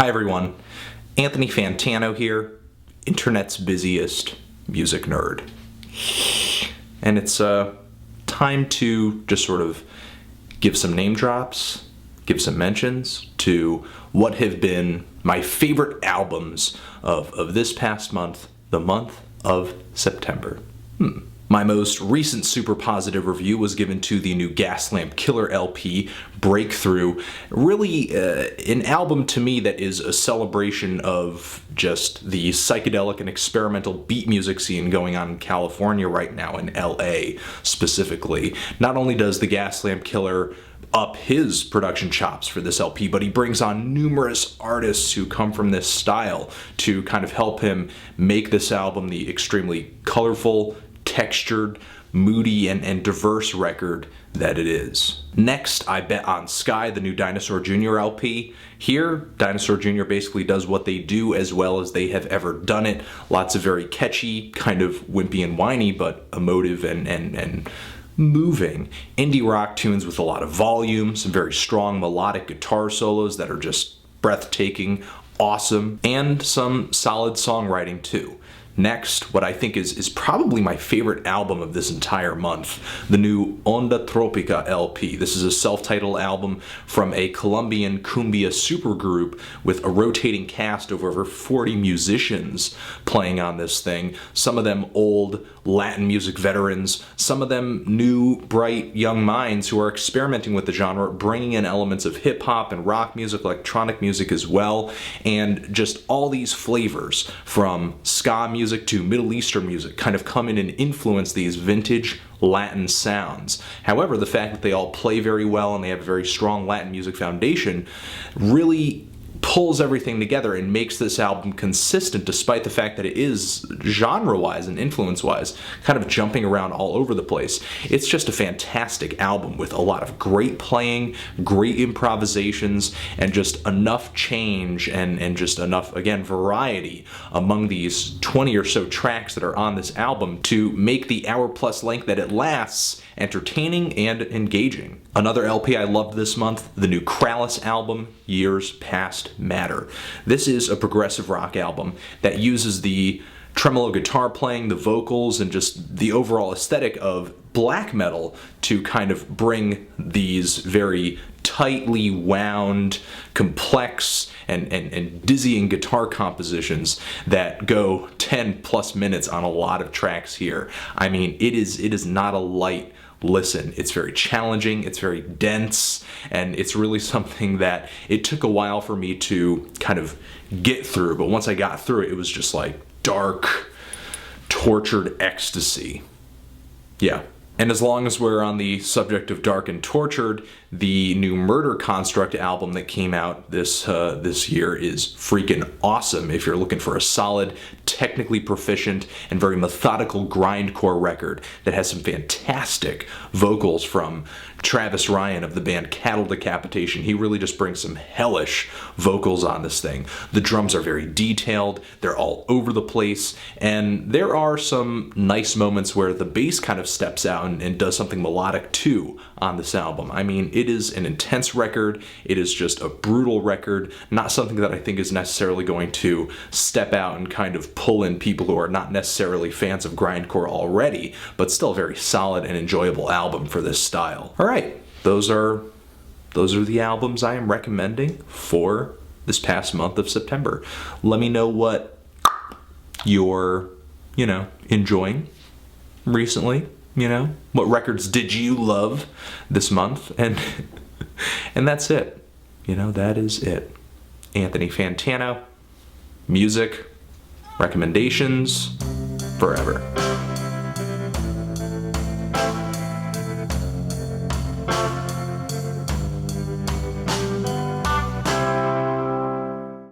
Hi everyone, Anthony Fantano here, internet's busiest music nerd. And it's time to just sort of give some name drops, give some mentions to what have been my favorite albums of this past month, the month of September. My most recent super positive review was given to the new Gaslamp Killer LP, Breakthrough. Really an album to me that is a celebration of just the psychedelic and experimental beat music scene going on in California right now, in LA specifically. Not only does the Gaslamp Killer up his production chops for this LP, but he brings on numerous artists who come from this style to kind of help him make this album the extremely colorful, textured, moody, and diverse record that it is. Next, I bet on Sky, the new Dinosaur Jr. LP. Here, Dinosaur Jr. basically does what they do as well as they have ever done it. Lots of very catchy, kind of wimpy and whiny, but emotive and moving indie rock tunes with a lot of volume, some very strong melodic guitar solos that are just breathtaking, awesome, and some solid songwriting too. Next, what I think is probably my favorite album of this entire month, the new Ondatrópica LP. This is a self-titled album from a Colombian cumbia supergroup with a rotating cast of over 40 musicians playing on this thing. Some of them old Latin music veterans, some of them new, bright, young minds who are experimenting with the genre, bringing in elements of hip-hop and rock music, electronic music as well, and just all these flavors from ska music to Middle Eastern music kind of come in and influence these vintage Latin sounds. However, the fact that they all play very well and they have a very strong Latin music foundation really pulls everything together and makes this album consistent despite the fact that it is genre-wise and influence-wise kind of jumping around all over the place. It's just a fantastic album with a lot of great playing, great improvisations, and just enough change and just enough, again, variety among these 20 or so tracks that are on this album to make the hour-plus length that it lasts entertaining and engaging. Another LP I loved this month, the new Krallice album, Years Past Matter. This is a progressive rock album that uses the tremolo guitar playing, the vocals, and just the overall aesthetic of black metal to kind of bring these very tightly wound, complex, and dizzying guitar compositions that go 10 plus minutes on a lot of tracks here. I mean, it is not a light listen. It's very challenging, it's very dense, and it's really something that it took a while for me to kind of get through, but once I got through it, it was just like dark, tortured ecstasy. Yeah. And as long as we're on the subject of dark and tortured, the new Murder Construct album that came out this year is freaking awesome if you're looking for a solid, technically proficient, and very methodical grindcore record that has some fantastic vocals from Travis Ryan of the band Cattle Decapitation. He really just brings some hellish vocals on this thing. The drums are very detailed, they're all over the place, and there are some nice moments where the bass kind of steps out and does something melodic too on this album. I mean, it is an intense record, it is just a brutal record, not something that I think is necessarily going to step out and kind of pull in people who are not necessarily fans of grindcore already, but still a very solid and enjoyable album for this style. Alright, those are the albums I am recommending for this past month of September. Let me know what you're, enjoying recently. What records did you love this month? And that's it. That is it. Anthony Fantano, music, recommendations, forever.